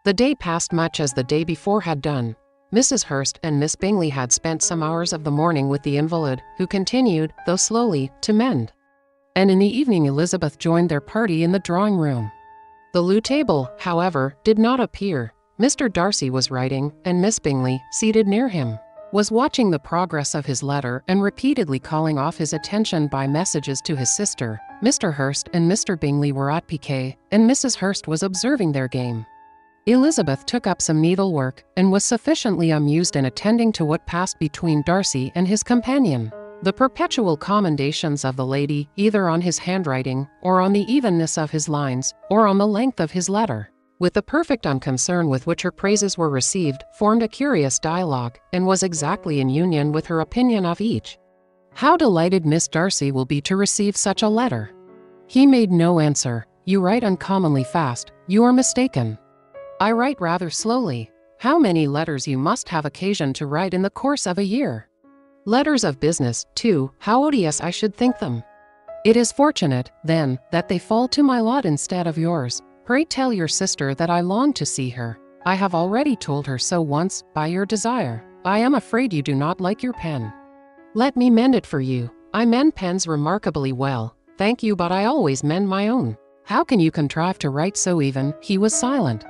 The day passed much as the day before had done. Mrs. Hurst and Miss Bingley had spent some hours of the morning with the invalid, who continued, though slowly, to mend. And in the evening Elizabeth joined their party in the drawing-room. The loo table, however, did not appear. Mr. Darcy was writing, and Miss Bingley, seated near him, was watching the progress of his letter and repeatedly calling off his attention by messages to his sister. Mr. Hurst and Mr. Bingley were at piquet, and Mrs. Hurst was observing their game. Elizabeth took up some needlework, and was sufficiently amused in attending to what passed between Darcy and his companion. The perpetual commendations of the lady, either on his handwriting, or on the evenness of his lines, or on the length of his letter, with the perfect unconcern with which her praises were received, formed a curious dialogue, and was exactly in union with her opinion of each. How delighted Miss Darcy will be to receive such a letter! He made no answer. You write uncommonly fast. You are mistaken. I write rather slowly. How many letters you must have occasion to write in the course of a year! Letters of business, too, how odious I should think them! It is fortunate, then, that they fall to my lot instead of yours. Pray tell your sister that I long to see her. I have already told her so once, by your desire. I am afraid you do not like your pen. Let me mend it for you. I mend pens remarkably well. Thank you, but I always mend my own. How can you contrive to write so even? He was silent.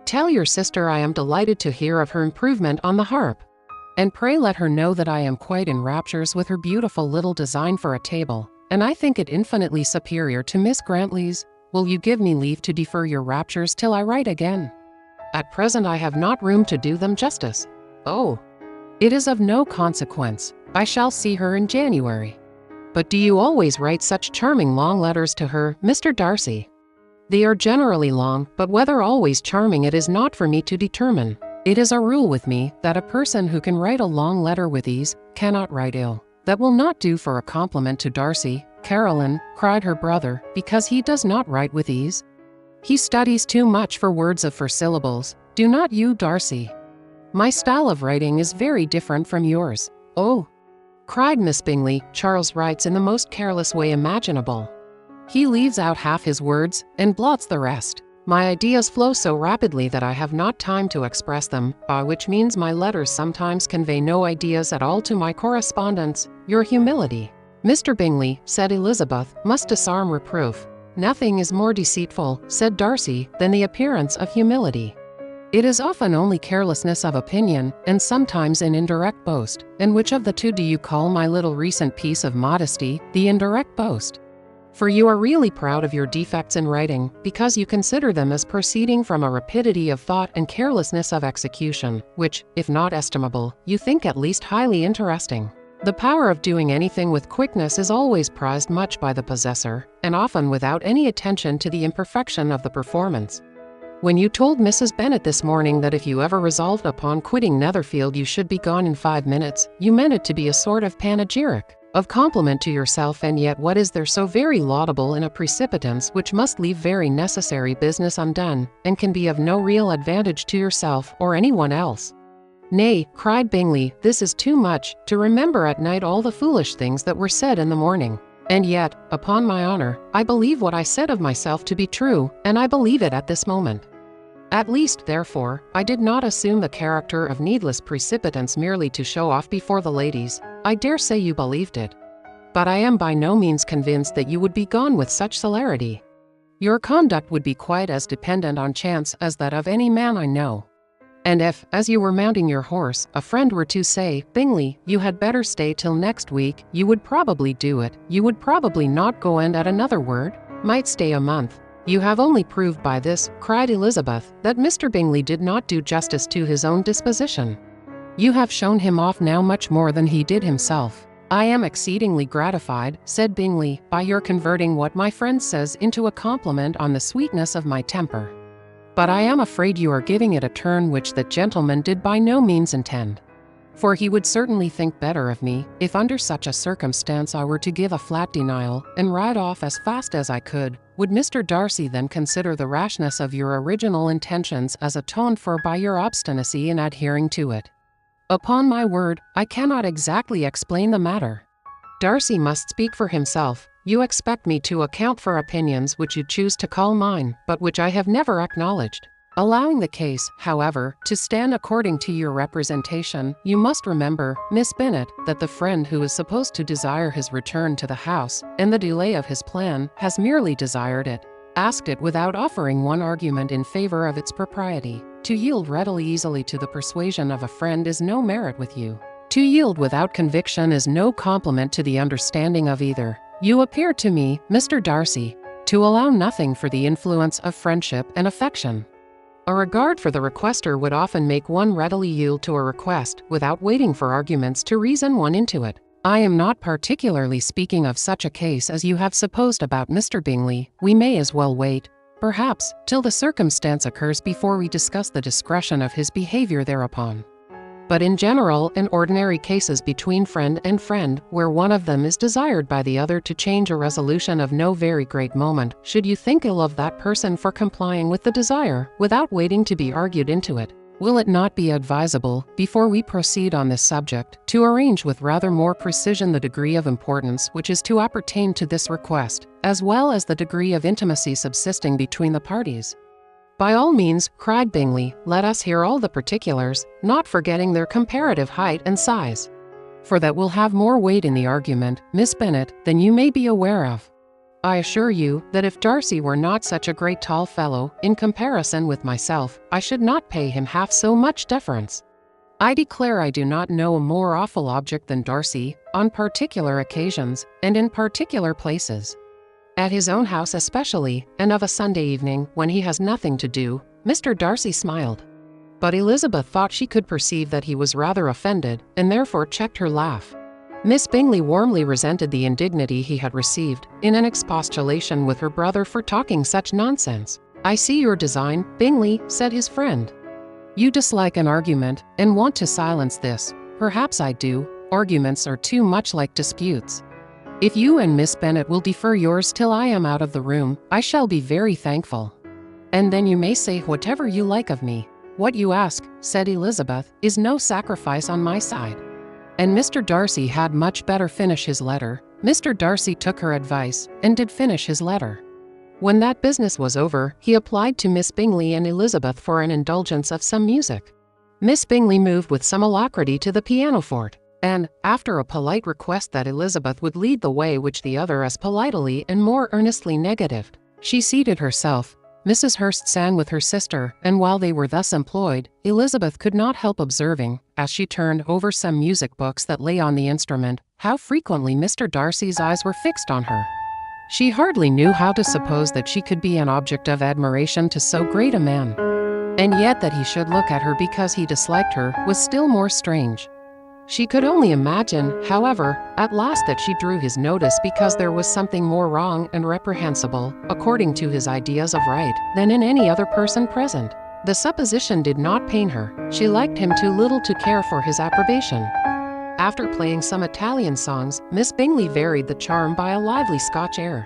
Tell your sister I am delighted to hear of her improvement on the harp. And pray let her know that I am quite in raptures with her beautiful little design for a table, and I think it infinitely superior to Miss Grantley's. Will you give me leave to defer your raptures till I write again? At present I have not room to do them justice. Oh, it is of no consequence. I shall see her in January. But do you always write such charming long letters to her, Mr. Darcy? They are generally long, but whether always charming it is not for me to determine. It is a rule with me that a person who can write a long letter with ease cannot write ill. That will not do for a compliment to Darcy. Caroline, cried her brother, because he does not write with ease. He studies too much for words for syllables. Do not you, Darcy? My style of writing is very different from yours. Oh, cried Miss Bingley, Charles writes in the most careless way imaginable. He leaves out half his words, and blots the rest. My ideas flow so rapidly that I have not time to express them, by which means my letters sometimes convey no ideas at all to my correspondents. Your humility, Mr. Bingley, said Elizabeth, must disarm reproof. Nothing is more deceitful, said Darcy, than the appearance of humility. It is often only carelessness of opinion, and sometimes an indirect boast. And which of the two do you call my little recent piece of modesty, the indirect boast? For you are really proud of your defects in writing, because you consider them as proceeding from a rapidity of thought and carelessness of execution, which, if not estimable, you think at least highly interesting. The power of doing anything with quickness is always prized much by the possessor, and often without any attention to the imperfection of the performance. When you told Mrs. Bennet this morning that if you ever resolved upon quitting Netherfield you should be gone in 5 minutes, you meant it to be a sort of panegyric, of compliment to yourself, and yet what is there so very laudable in a precipitance which must leave very necessary business undone, and can be of no real advantage to yourself or anyone else? Nay, cried Bingley, this is too much, to remember at night all the foolish things that were said in the morning. And yet, upon my honor, I believe what I said of myself to be true, and I believe it at this moment. At least, therefore, I did not assume the character of needless precipitance merely to show off before the ladies. I dare say you believed it. But I am by no means convinced that you would be gone with such celerity. Your conduct would be quite as dependent on chance as that of any man I know. And if, as you were mounting your horse, a friend were to say, Bingley, you had better stay till next week, you would probably do it. You would probably not go, and at another word, might stay a month. You have only proved by this, cried Elizabeth, that Mr. Bingley did not do justice to his own disposition. You have shown him off now much more than he did himself. I am exceedingly gratified, said Bingley, by your converting what my friend says into a compliment on the sweetness of my temper. But I am afraid you are giving it a turn which that gentleman did by no means intend. For he would certainly think better of me, if under such a circumstance I were to give a flat denial, and ride off as fast as I could. Would Mr. Darcy then consider the rashness of your original intentions as atoned for by your obstinacy in adhering to it? Upon my word, I cannot exactly explain the matter. Darcy must speak for himself. You expect me to account for opinions which you choose to call mine, but which I have never acknowledged. Allowing the case, however, to stand according to your representation, you must remember, Miss Bennet, that the friend who is supposed to desire his return to the house, and the delay of his plan, has merely desired it, asked it without offering one argument in favor of its propriety. To yield readily easily to the persuasion of a friend is no merit with you. To yield without conviction is no compliment to the understanding of either. You appear to me, Mr. Darcy, to allow nothing for the influence of friendship and affection. A regard for the requester would often make one readily yield to a request, without waiting for arguments to reason one into it. I am not particularly speaking of such a case as you have supposed about Mr. Bingley. We may as well wait, perhaps, till the circumstance occurs before we discuss the discretion of his behavior thereupon. But in general and ordinary cases between friend and friend, where one of them is desired by the other to change a resolution of no very great moment, should you think ill of that person for complying with the desire, without waiting to be argued into it, will it not be advisable, before we proceed on this subject, to arrange with rather more precision the degree of importance which is to appertain to this request, as well as the degree of intimacy subsisting between the parties? By all means, cried Bingley, let us hear all the particulars, not forgetting their comparative height and size. For that will have more weight in the argument, Miss Bennet, than you may be aware of. I assure you that if Darcy were not such a great tall fellow, in comparison with myself, I should not pay him half so much deference. I declare I do not know a more awful object than Darcy, on particular occasions, and in particular places. At his own house especially, and of a Sunday evening, when he has nothing to do, Mr. Darcy smiled. But Elizabeth thought she could perceive that he was rather offended, and therefore checked her laugh. Miss Bingley warmly resented the indignity he had received, in an expostulation with her brother for talking such nonsense. I see your design, Bingley, said his friend. You dislike an argument, and want to silence this. Perhaps I do. Arguments are too much like disputes. If you and Miss Bennet will defer yours till I am out of the room, I shall be very thankful. And then you may say whatever you like of me. What you ask, said Elizabeth, is no sacrifice on my side. And Mr. Darcy had much better finish his letter. Mr. Darcy took her advice, and did finish his letter. When that business was over, he applied to Miss Bingley and Elizabeth for an indulgence of some music. Miss Bingley moved with some alacrity to the pianoforte, and, after a polite request that Elizabeth would lead the way which the other as politely and more earnestly negatived, she seated herself. Mrs. Hurst sang with her sister, and while they were thus employed, Elizabeth could not help observing, as she turned over some music books that lay on the instrument, how frequently Mr. Darcy's eyes were fixed on her. She hardly knew how to suppose that she could be an object of admiration to so great a man. And yet that he should look at her because he disliked her was still more strange. She could only imagine, however, at last that she drew his notice because there was something more wrong and reprehensible, according to his ideas of right, than in any other person present. The supposition did not pain her. She liked him too little to care for his approbation. After playing some Italian songs, Miss Bingley varied the charm by a lively Scotch air.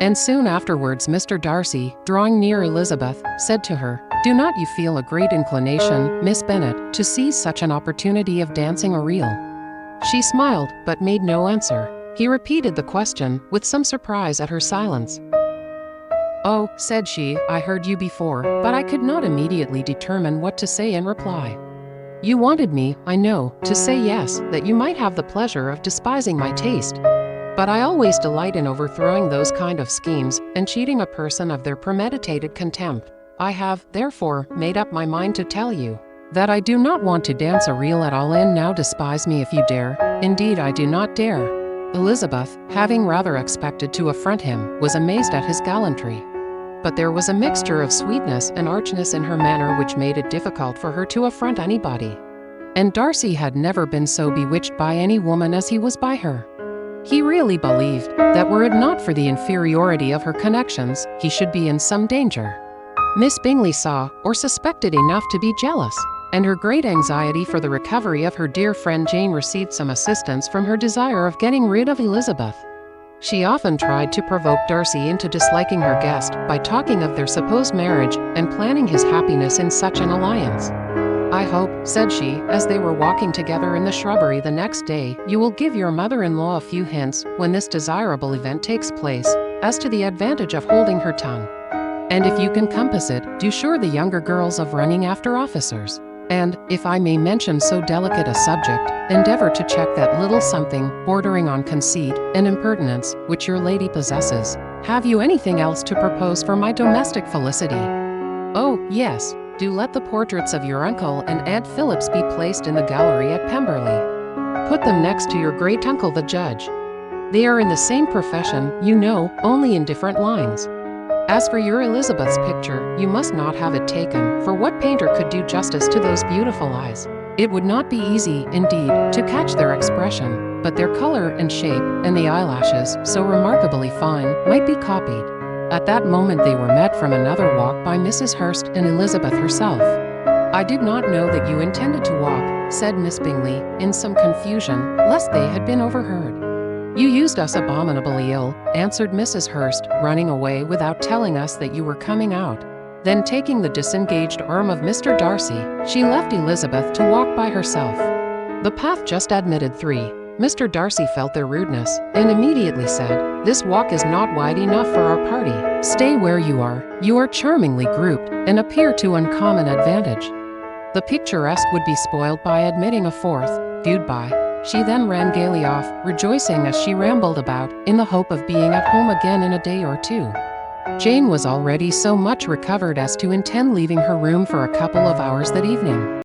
And soon afterwards Mr. Darcy, drawing near Elizabeth, said to her, "Do not you feel a great inclination, Miss Bennet, to seize such an opportunity of dancing a reel?" She smiled, but made no answer. He repeated the question, with some surprise at her silence. "Oh," said she, "I heard you before, but I could not immediately determine what to say in reply. You wanted me, I know, to say yes, that you might have the pleasure of despising my taste. But I always delight in overthrowing those kind of schemes, and cheating a person of their premeditated contempt. I have, therefore, made up my mind to tell you that I do not want to dance a reel at all, and now despise me if you dare. Indeed, I do not dare." Elizabeth, having rather expected to affront him, was amazed at his gallantry. But there was a mixture of sweetness and archness in her manner which made it difficult for her to affront anybody. And Darcy had never been so bewitched by any woman as he was by her. He really believed that were it not for the inferiority of her connections, he should be in some danger. Miss Bingley saw, or suspected enough to be jealous, and her great anxiety for the recovery of her dear friend Jane received some assistance from her desire of getting rid of Elizabeth. She often tried to provoke Darcy into disliking her guest by talking of their supposed marriage and planning his happiness in such an alliance. "I hope," said she, as they were walking together in the shrubbery the next day, "you will give your mother-in-law a few hints, when this desirable event takes place, as to the advantage of holding her tongue." And if you can compass it, do sure the younger girls of running after officers. And, if I may mention so delicate a subject, endeavor to check that little something, bordering on conceit and impertinence, which your lady possesses. Have you anything else to propose for my domestic felicity? Oh, yes, do let the portraits of your uncle and Aunt Phillips be placed in the gallery at Pemberley. Put them next to your great-uncle the judge. They are in the same profession, you know, only in different lines. As for your Elizabeth's picture, you must not have it taken, for what painter could do justice to those beautiful eyes? It would not be easy, indeed, to catch their expression, but their color and shape, and the eyelashes, so remarkably fine, might be copied. At that moment they were met from another walk by Mrs. Hurst and Elizabeth herself. I did not know that you intended to walk, said Miss Bingley, in some confusion, lest they had been overheard. You used us abominably ill, answered Mrs. Hurst, running away without telling us that you were coming out. Then taking the disengaged arm of Mr. Darcy, she left Elizabeth to walk by herself. The path just admitted 3. Mr. Darcy felt their rudeness, and immediately said, "This walk is not wide enough for our party. Stay where you are. You are charmingly grouped, and appear to uncommon advantage." The picturesque would be spoiled by admitting a 4th, viewed by. She then ran gaily off, rejoicing as she rambled about, in the hope of being at home again in a day or 2. Jane was already so much recovered as to intend leaving her room for a couple of hours that evening.